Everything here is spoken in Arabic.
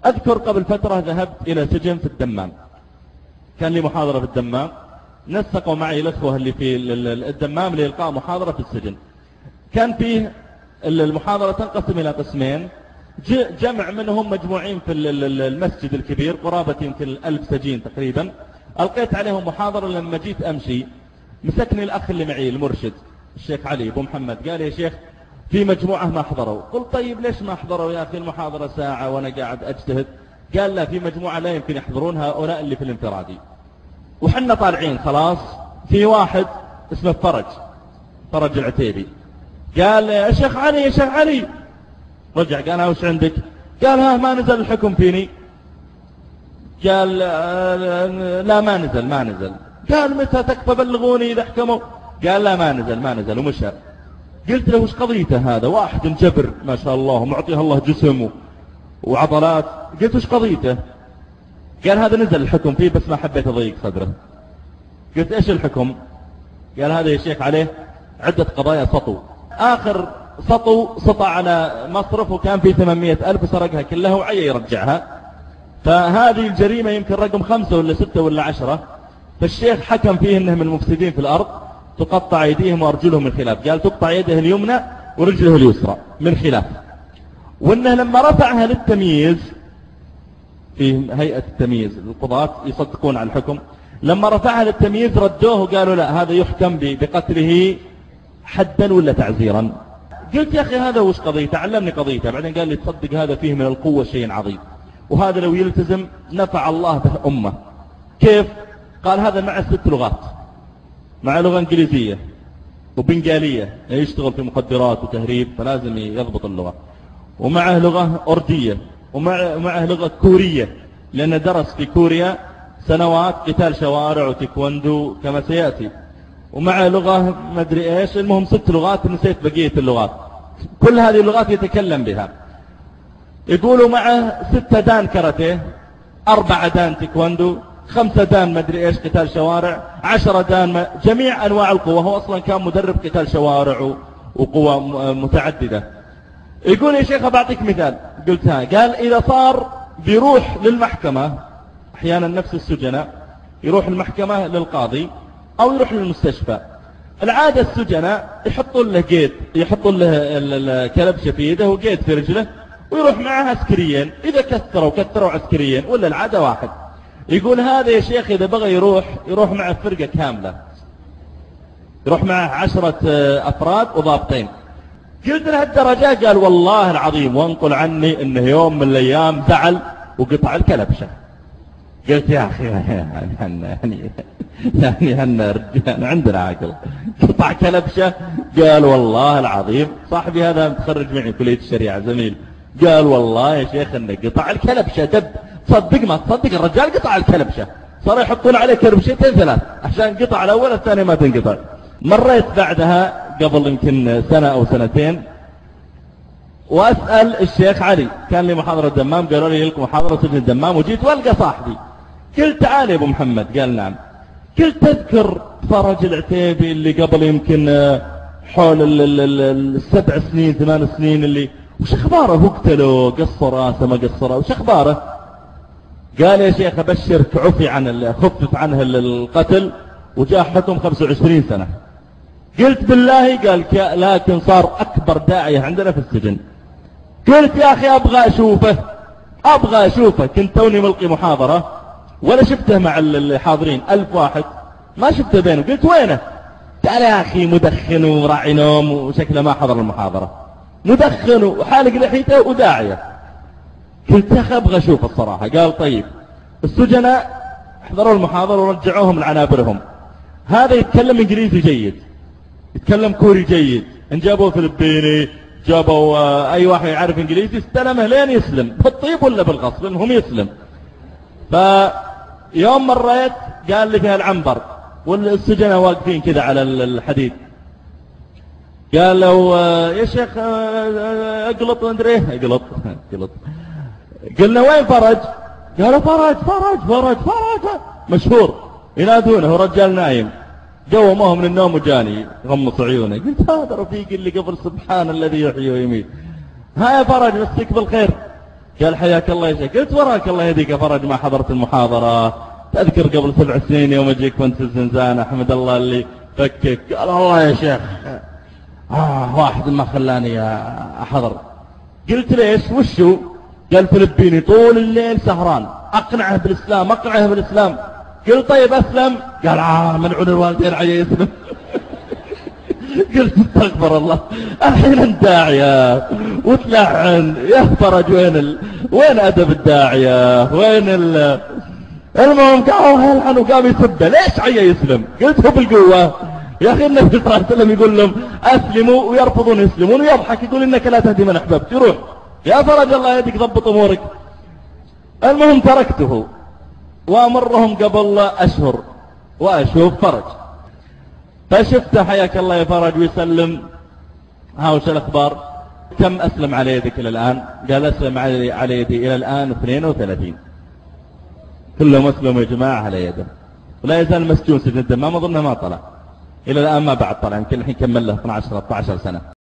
أذكر قبل فترة ذهبت إلى سجن في الدمام، كان لي محاضرة في الدمام، نسقوا معي الأخوة اللي في الدمام لإلقاء محاضرة في السجن. كان فيه المحاضرة تنقسم إلى قسمين، جمع منهم مجموعين في المسجد الكبير قرابة يمكن 1000 سجين تقريبا. ألقيت عليهم محاضرة. لما جيت أمشي مسكني الأخ اللي معي المرشد الشيخ علي أبو محمد، قال يا شيخ في مجموعة ما حضروا. قلت طيب ليش ما حضروا يا أخي، المحاضرة ساعة وأنا قاعد أجتهد. قال لا، في مجموعة لا يمكن يحضرون، هؤلاء اللي في الانفرادي. وحنا طالعين خلاص، في واحد اسمه فرج العتيبي، قال يا شيخ علي يا شيخ علي. رجع قال ها وش عندك؟ قال ها ما نزل الحكم فيني. قال لا ما نزل. قال متى تكفى بلغوني إذا حكموا؟ قال لا ما نزل ومشى. قلت له وش قضيته هذا؟ واحد جبر ما شاء الله ومعطيه الله جسم وعضلات. قلت وش قضيته؟ قال هذا نزل الحكم فيه بس ما حبيت أضيق صدره. قلت ايش الحكم؟ قال هذا يا شيخ عليه عدة قضايا سطو، آخر سطع على مصرف وكان فيه 800,000 وسرقها كلها وعي يرجعها. فهذه الجريمة يمكن رقم 5 ولا 6 ولا 10. فالشيخ حكم فيه انهم المفسدين في الأرض، تقطع أيديهم وأرجلهم من خلاف. قال تقطع يده اليمنى ورجله اليسرى من خلاف. وانه لما رفعها للتمييز في هيئة التمييز، القضاة يصدقون على الحكم، لما رفعها للتمييز ردوه وقالوا لا هذا يحكم بقتله حدا ولا تعزيرا. قلت يا أخي هذا وش قضيته؟ علمني قضيته. بعدين قال لي تصدق هذا فيه من القوة شيء عظيم، وهذا لو يلتزم نفع الله به أمة. كيف؟ قال هذا مع 6 لغات، مع لغة إنجليزية وبنغالية يشتغل في مخدرات وتهريب فلازم يضبط اللغة، ومعه لغة أردية، ومعه لغة كورية لأنه درس في كوريا سنوات قتال شوارع وتيكوندو كما سيأتي، ومعه لغة ما أدري إيش. المهم 6 لغات، نسيت بقية اللغات. كل هذه اللغات يتكلم بها. يقولوا معه 6 دان كاراتيه، 4 دان تيكوندو، 5 دان ما أدري إيش قتال شوارع، 10 دان جميع أنواع القوة. هو أصلا كان مدرب قتال شوارع وقوة متعددة. يقول يا شيخ بعطيك مثال. قلت ها. قال إذا صار بيروح للمحكمة، أحيانا نفس السجناء يروح المحكمة للقاضي أو يروح للمستشفى. العادة السجناء يحطون له قيد، يحطون له الكلبشة في يده وقيد في رجله، ويروح معها عسكريين. إذا كثروا عسكريين ولا العادة واحد. يقول هذا يا شيخ إذا بغى يروح معه فرقة كاملة، يروح معه 10 أفراد وضابطين. قلت له الدرجة؟ قال والله العظيم وانقل عني انه يوم من الايام زعل وقطع الكلبشة. قلت يا اخي يعني عندنا عقل، قطع كلبشة؟ قال والله العظيم صاحبي هذا متخرج معي كلية الشريعة زميل، قال والله يا شيخ انه قطع الكلبشة دب. صدق ما تصدق الرجال قطع الكلبشة، صاروا يحطون عليه كلبشتين 3 عشان قطع الاول الثاني ما تنقطع. مريت بعدها قبل يمكن 1 أو 2 وأسأل الشيخ علي، كان لي محاضرة الدمام، قالوا لي لكم محاضرة سجن الدمام، وجيت والقى صاحبي. قلت تعال يا ابو محمد. قال نعم. قلت تذكر فرج العتيبي اللي قبل يمكن حول 7 سنين 8 سنين اللي وش اخباره؟ هو قتله قصر راسه ما قصره، وش اخباره؟ قال يا شيخ ابشرك خفف عنه القتل وجاء حكم 25 سنة. قلت بالله؟ قال لكن صار أكبر داعية عندنا في السجن. قلت يا أخي أبغى أشوفه. كنت توني ملقي محاضرة ولا شفته مع الحاضرين 1000 واحد ما شفته بينه. قلت وينه؟ قال يا أخي مدخن وراعي نوم وشكله ما حضر المحاضرة، مدخن وحالق لحيته وداعية. قلت يا أخي أبغى أشوفه الصراحة. قال طيب. السجناء حضروا المحاضرة ورجعوهم لعنابرهم. هذا يتكلم إنجليزي جيد، يتكلم كوري جيد، إن جابوا فلبيني جابوا أي واحد يعرف إنجليزي استلمه لين يسلم بالطيب ولا بالغصب إنهم يسلم. فيوم مريت قال لي فيها العنبر والسجناء واقفين كذا على الحديد. قال له يا شيخ اقلط ندري اقلط. قلنا وين فرج؟ قالوا فرج مشهور ينادونه رجال نايم. قوموه من النوم وجاني غمص عيونه. قلت هذا رفيقي اللي قبل سبحان الذي يحيي ويميت. ها يا فرج مسك بالخير. قال حياك الله يا شيخ. قلت وراك الله يهديك يا فرج ما حضرت المحاضرة، تذكر قبل 7 سنين يوم اجيك كنت في الزنزانة أحمد الله اللي فكك. قال الله يا شيخ واحد ما خلاني أحضر. قلت ليش وشو؟ قال فلبيني طول الليل سهران أقنعه بالإسلام أقنعه بالإسلام. قلت طيب أسلم؟ قال منعون الوالدين عيا يسلم. قلت استغفر الله، الحين انت داعية وتلعن يا فرج، وين أدب الداعية؟ وين المهم قاموا يلعن وقام يسبه. ليش عيا يسلم؟ قلت هو بالقوة يا أخي النبي صلى الله عليه وسلم يقول لهم أسلموا ويرفضون يسلمون ويضحك يقول إنك لا تهدي من أحببت. يروح يا فرج الله يهديك ضبط أمورك. المهم تركته وأمرهم قبل أشهر وأشوف فرج، فشفته حياك الله يا فرج ويسلم. وش الأخبار؟ كم أسلم على يدك إلى الآن؟ قال أسلم على يدي إلى الآن 32. كلهم أسلموا يا جماعة على يده، ولا يزال مسجون سجن الدمام، أظنه ما طلع إلى الآن، ما بعد طلع، يمكن الحين كمل له 12-13 سنة.